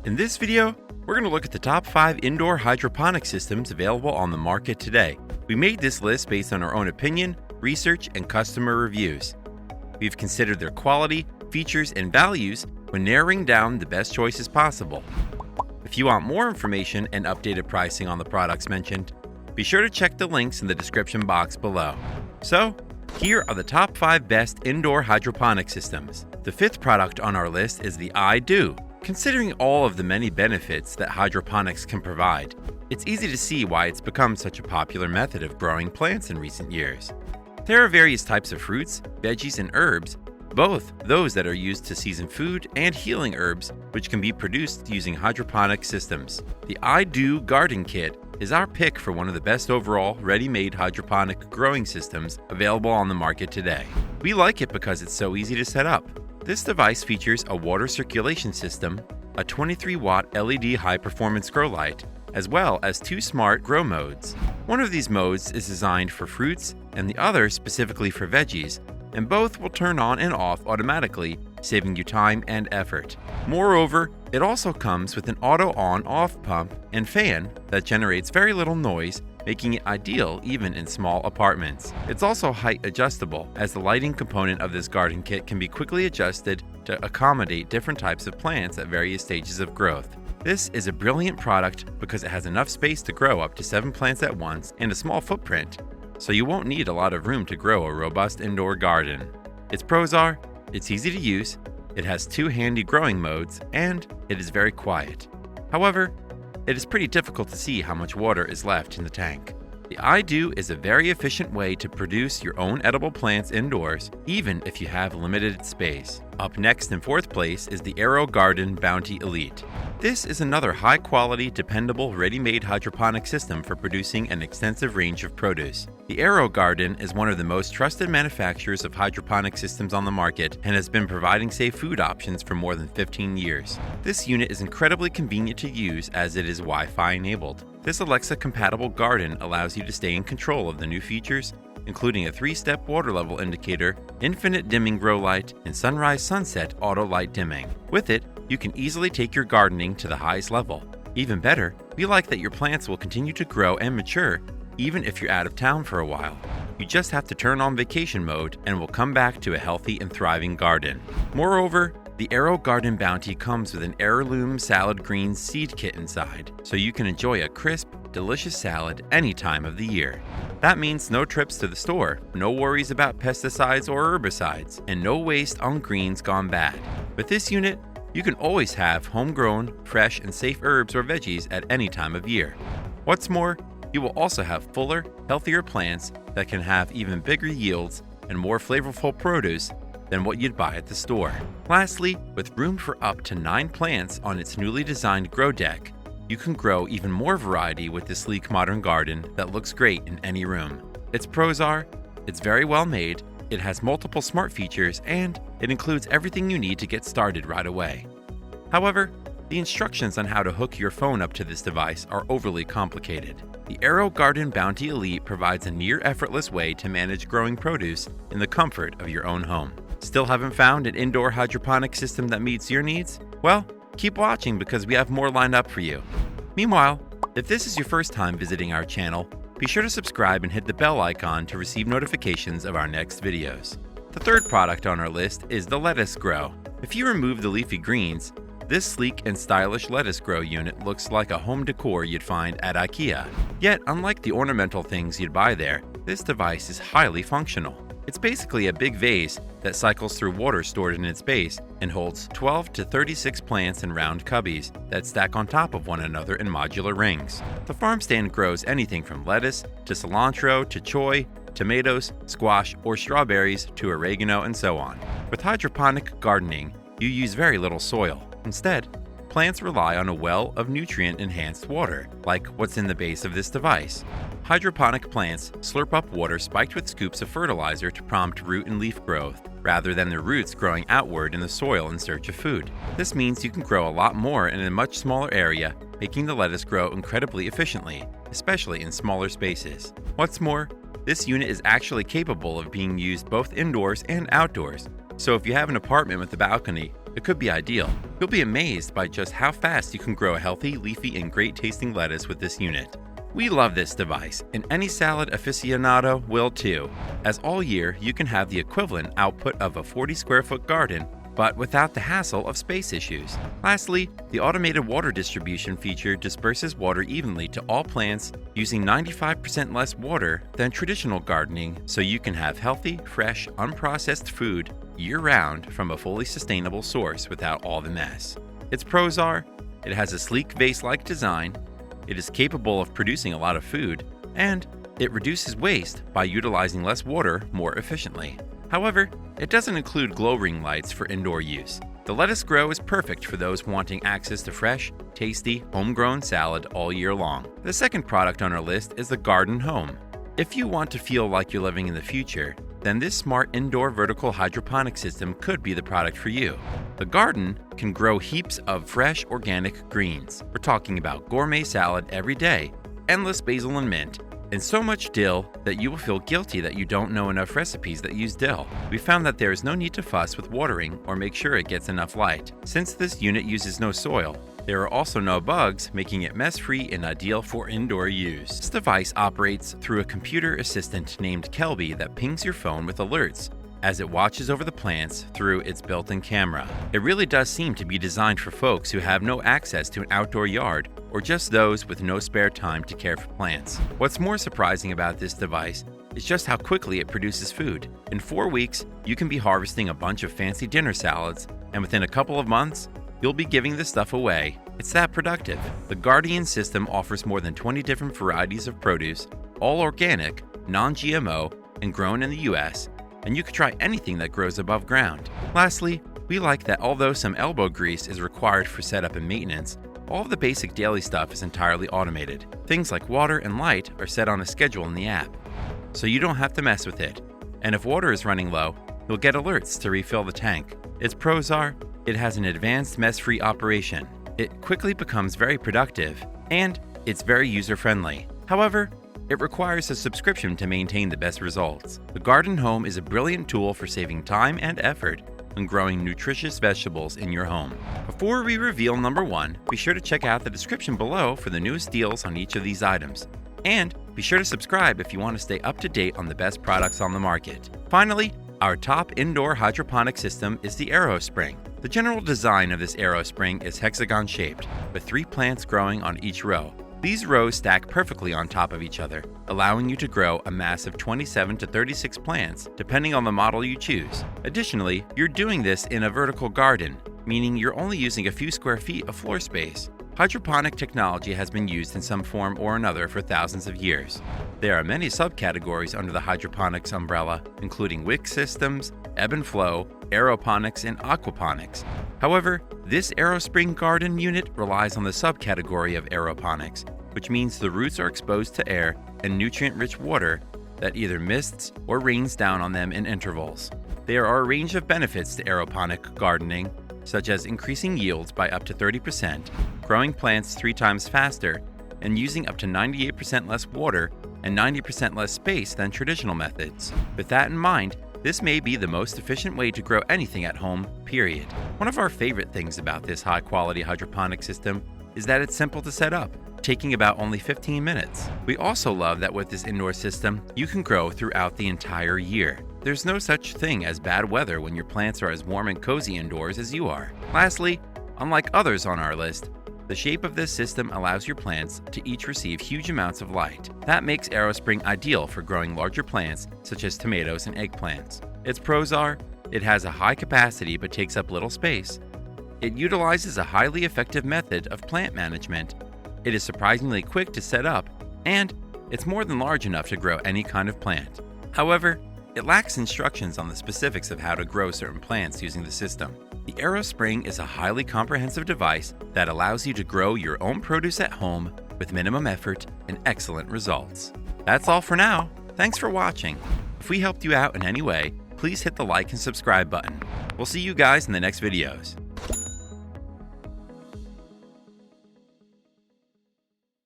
In this video, we're going to look at the top 5 indoor hydroponic systems available on the market today. We made this list based on our own opinion, research, and customer reviews. We've considered their quality, features, and values when narrowing down the best choices possible. If you want more information and updated pricing on the products mentioned, be sure to check the links in the description box below. So, here are the top 5 best indoor hydroponic systems. The 5th product on our list is the iDOO. Considering all of the many benefits that hydroponics can provide, it's easy to see why it's become such a popular method of growing plants in recent years. There are various types of fruits, veggies, and herbs, both those that are used to season food and healing herbs, which can be produced using hydroponic systems. The iDOO Garden Kit is our pick for one of the best overall ready-made hydroponic growing systems available on the market today. We like it because it's so easy to set up. This device features a water circulation system, a 23-watt LED high-performance grow light, as well as 2 smart grow modes. One of these modes is designed for fruits and the other specifically for veggies, and both will turn on and off automatically, saving you time and effort. Moreover, it also comes with an auto on-off pump and fan that generates very little noise, making it ideal even in small apartments. It's also height adjustable, as the lighting component of this garden kit can be quickly adjusted to accommodate different types of plants at various stages of growth. This is a brilliant product because it has enough space to grow up to 7 plants at once and a small footprint, so you won't need a lot of room to grow a robust indoor garden. Its pros are, it's easy to use, it has 2 handy growing modes, and it is very quiet. However, it is pretty difficult to see how much water is left in the tank. The iDOO is a very efficient way to produce your own edible plants indoors, even if you have limited space. Up next in 4th place is the AeroGarden Bounty Elite. This is another high-quality, dependable, ready-made hydroponic system for producing an extensive range of produce. The AeroGarden is one of the most trusted manufacturers of hydroponic systems on the market and has been providing safe food options for more than 15 years. This unit is incredibly convenient to use as it is Wi-Fi enabled. This Alexa-compatible garden allows you to stay in control of the new features, including a 3-step water level indicator, infinite dimming grow light, and sunrise-sunset auto light dimming. With it, you can easily take your gardening to the highest level. Even better, we like that your plants will continue to grow and mature even if you're out of town for a while. You just have to turn on vacation mode and will come back to a healthy and thriving garden. Moreover, the AeroGarden Bounty comes with an heirloom salad greens seed kit inside, so you can enjoy a crisp, delicious salad any time of the year. That means no trips to the store, no worries about pesticides or herbicides, and no waste on greens gone bad. With this unit, you can always have homegrown, fresh, and safe herbs or veggies at any time of year. What's more, you will also have fuller, healthier plants that can have even bigger yields and more flavorful produce than what you'd buy at the store. Lastly, with room for up to 9 plants on its newly designed grow deck, you can grow even more variety with this sleek modern garden that looks great in any room. Its pros are, it's very well made, it has multiple smart features, and it includes everything you need to get started right away. However, the instructions on how to hook your phone up to this device are overly complicated. The AeroGarden Bounty Elite provides a near-effortless way to manage growing produce in the comfort of your own home. Still haven't found an indoor hydroponic system that meets your needs? Well, keep watching because we have more lined up for you. Meanwhile, if this is your first time visiting our channel, be sure to subscribe and hit the bell icon to receive notifications of our next videos. The 3rd product on our list is the Lettuce Grow. If you remove the leafy greens, this sleek and stylish lettuce grow unit looks like a home decor you'd find at IKEA. Yet, unlike the ornamental things you'd buy there, this device is highly functional. It's basically a big vase that cycles through water stored in its base and holds 12 to 36 plants in round cubbies that stack on top of one another in modular rings. The farm stand grows anything from lettuce to cilantro to choy, tomatoes, squash, or strawberries to oregano and so on. With hydroponic gardening, you use very little soil. Instead, plants rely on a well of nutrient-enhanced water, like what's in the base of this device. Hydroponic plants slurp up water spiked with scoops of fertilizer to prompt root and leaf growth, rather than their roots growing outward in the soil in search of food. This means you can grow a lot more in a much smaller area, making the lettuce grow incredibly efficiently, especially in smaller spaces. What's more, this unit is actually capable of being used both indoors and outdoors, so if you have an apartment with a balcony, it could be ideal. You'll be amazed by just how fast you can grow a healthy, leafy, and great-tasting lettuce with this unit. We love this device, and any salad aficionado will too, as all year you can have the equivalent output of a 40 square foot garden, but without the hassle of space issues. Lastly, the automated water distribution feature disperses water evenly to all plants using 95% less water than traditional gardening, so you can have healthy, fresh, unprocessed food year-round from a fully sustainable source without all the mess. Its pros are, it has a sleek vase-like design, it is capable of producing a lot of food, and it reduces waste by utilizing less water more efficiently. However, it doesn't include glow ring lights for indoor use. The Lettuce Grow is perfect for those wanting access to fresh, tasty, homegrown salad all year long. The second product on our list is the Gardyn Home. If you want to feel like you're living in the future, then this smart indoor vertical hydroponic system could be the product for you. The Gardyn can grow heaps of fresh organic greens. We're talking about gourmet salad every day, endless basil and mint, and so much dill that you will feel guilty that you don't know enough recipes that use dill. We found that there is no need to fuss with watering or make sure it gets enough light. Since this unit uses no soil, there are also no bugs, making it mess-free and ideal for indoor use. This device operates through a computer assistant named Kelby that pings your phone with alerts as it watches over the plants through its built-in camera. It really does seem to be designed for folks who have no access to an outdoor yard or just those with no spare time to care for plants. What's more surprising about this device is just how quickly it produces food. In 4 weeks, you can be harvesting a bunch of fancy dinner salads, and within a couple of months, you'll be giving this stuff away. It's that productive. The Gardyn system offers more than 20 different varieties of produce, all organic, non-GMO, and grown in the US, and you can try anything that grows above ground. Lastly, we like that although some elbow grease is required for setup and maintenance, all of the basic daily stuff is entirely automated. Things like water and light are set on a schedule in the app, so you don't have to mess with it. And if water is running low, you'll get alerts to refill the tank. Its pros are, it has an advanced mess-free operation. It quickly becomes very productive, and it's very user-friendly. However, it requires a subscription to maintain the best results. The Gardyn Home is a brilliant tool for saving time and effort when growing nutritious vegetables in your home. Before we reveal number 1, be sure to check out the description below for the newest deals on each of these items. And be sure to subscribe if you want to stay up to date on the best products on the market. Finally, our top indoor hydroponic system is the Aerospring. The general design of this Aerospring is hexagon-shaped, with 3 plants growing on each row. These rows stack perfectly on top of each other, allowing you to grow a mass of 27 to 36 plants, depending on the model you choose. Additionally, you're doing this in a vertical garden, meaning you're only using a few square feet of floor space. Hydroponic technology has been used in some form or another for thousands of years. There are many subcategories under the hydroponics umbrella, including wick systems, ebb and flow, aeroponics, and aquaponics. However, this Aerospring garden unit relies on the subcategory of aeroponics, which means the roots are exposed to air and nutrient-rich water that either mists or rains down on them in intervals. There are a range of benefits to aeroponic gardening, such as increasing yields by up to 30%, growing plants 3 times faster, and using up to 98% less water and 90% less space than traditional methods. With that in mind, this may be the most efficient way to grow anything at home, period. One of our favorite things about this high-quality hydroponic system is that it's simple to set up, taking about only 15 minutes. We also love that with this indoor system, you can grow throughout the entire year. There's no such thing as bad weather when your plants are as warm and cozy indoors as you are. Lastly, unlike others on our list, the shape of this system allows your plants to each receive huge amounts of light. That makes Aerospring ideal for growing larger plants such as tomatoes and eggplants. Its pros are, it has a high capacity but takes up little space. It utilizes a highly effective method of plant management. It is surprisingly quick to set up, and it's more than large enough to grow any kind of plant. However, it lacks instructions on the specifics of how to grow certain plants using the system. The Aerospring is a highly comprehensive device that allows you to grow your own produce at home with minimum effort and excellent results. That's all for now. Thanks for watching. If we helped you out in any way, please hit the like and subscribe button. We'll see you guys in the next videos.